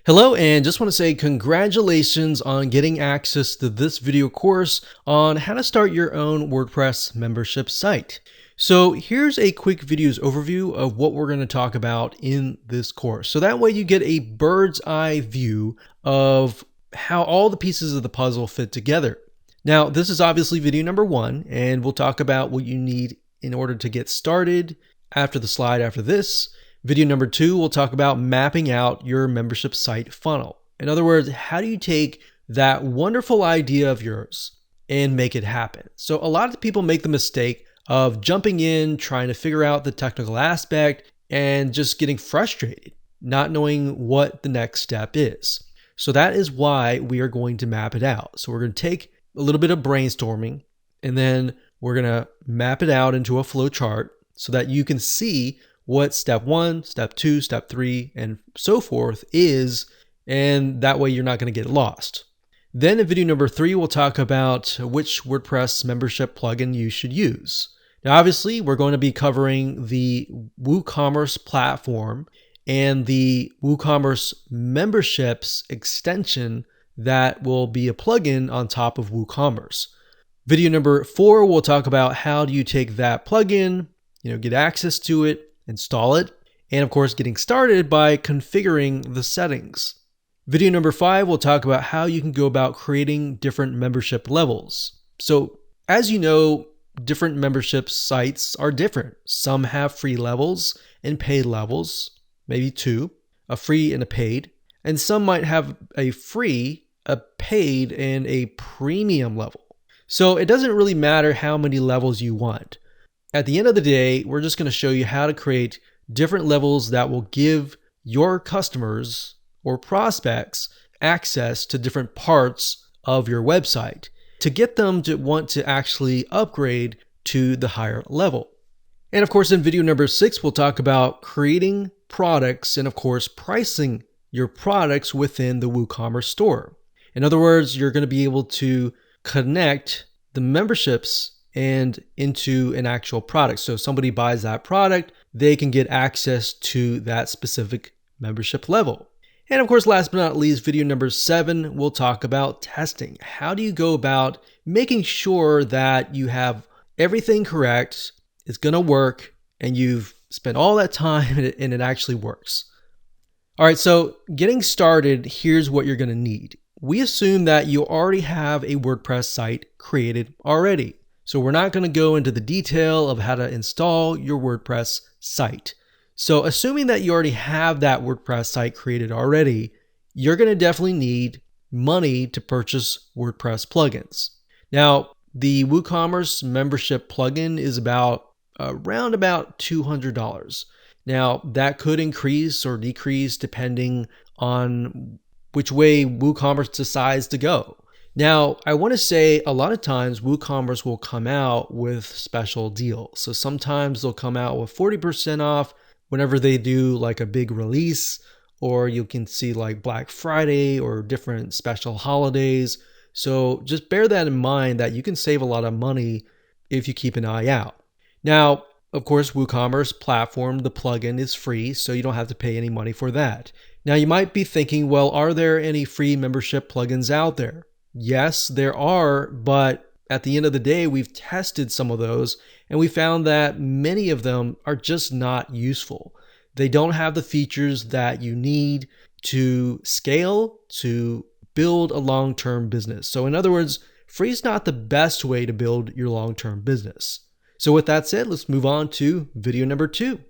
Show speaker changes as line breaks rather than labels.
Hello, and just want to say congratulations on getting access to this video course on how to start your own WordPress membership site. So here's a quick videos overview of what we're going to talk about in this course. So that way you get a bird's eye view of how all the pieces of the puzzle fit together. Now, this is obviously video number 1, and we'll talk about what you need in order to get started after the slide after this. Video number 2, we'll talk about mapping out your membership site funnel. In other words, how do you take that wonderful idea of yours and make it happen? So a lot of people make the mistake of jumping in, trying to figure out the technical aspect, and just getting frustrated, not knowing what the next step is. So that is why we are going to map it out. So we're going to take a little bit of brainstorming, and then we're going to map it out into a flow chart so that you can see what step 1, step 2, step 3, and so forth is, and that way you're not going to get lost. Then in video number 3, we'll talk about which WordPress membership plugin you should use. Now, obviously, we're going to be covering the WooCommerce platform and the WooCommerce memberships extension that will be a plugin on top of WooCommerce. Video number 4, we'll talk about how do you take that plugin, get access to it, install it, and of course getting started by configuring the settings. Video number 5, we'll talk about how you can go about creating different membership levels. So as you know, different membership sites are different. Some have free levels and paid levels, maybe 2, a free and a paid, and some might have a free, a paid, and a premium level. So it doesn't really matter how many levels you want. At the end of the day, we're just going to show you how to create different levels that will give your customers or prospects access to different parts of your website to get them to want to actually upgrade to the higher level. And of course, in video number 6, we'll talk about creating products and of course, pricing your products within the WooCommerce store. In other words, you're going to be able to connect the memberships and into an actual product. So if somebody buys that product, they can get access to that specific membership level. And of course, last but not least, video number 7, we'll talk about testing. How do you go about making sure that you have everything correct, it's going to work, and you've spent all that time and it actually works? All right, so getting started, here's what you're going to need. We assume that you already have a WordPress site created already. So we're not going to go into the detail of how to install your WordPress site. So assuming that you already have that WordPress site created already, you're going to definitely need money to purchase WordPress plugins. Now, the WooCommerce membership plugin is around about $200. Now, that could increase or decrease depending on which way WooCommerce decides to go. Now, I want to say a lot of times WooCommerce will come out with special deals. So sometimes they'll come out with 40% off whenever they do like a big release, or you can see like Black Friday or different special holidays. So just bear that in mind that you can save a lot of money if you keep an eye out. Now, of course, WooCommerce platform, the plugin is free, so you don't have to pay any money for that. Now, you might be thinking, well, are there any free membership plugins out there? Yes, there are, but at the end of the day, we've tested some of those and we found that many of them are just not useful. They don't have the features that you need to scale, to build a long-term business. So in other words, free is not the best way to build your long-term business. So with that said, let's move on to video number 2.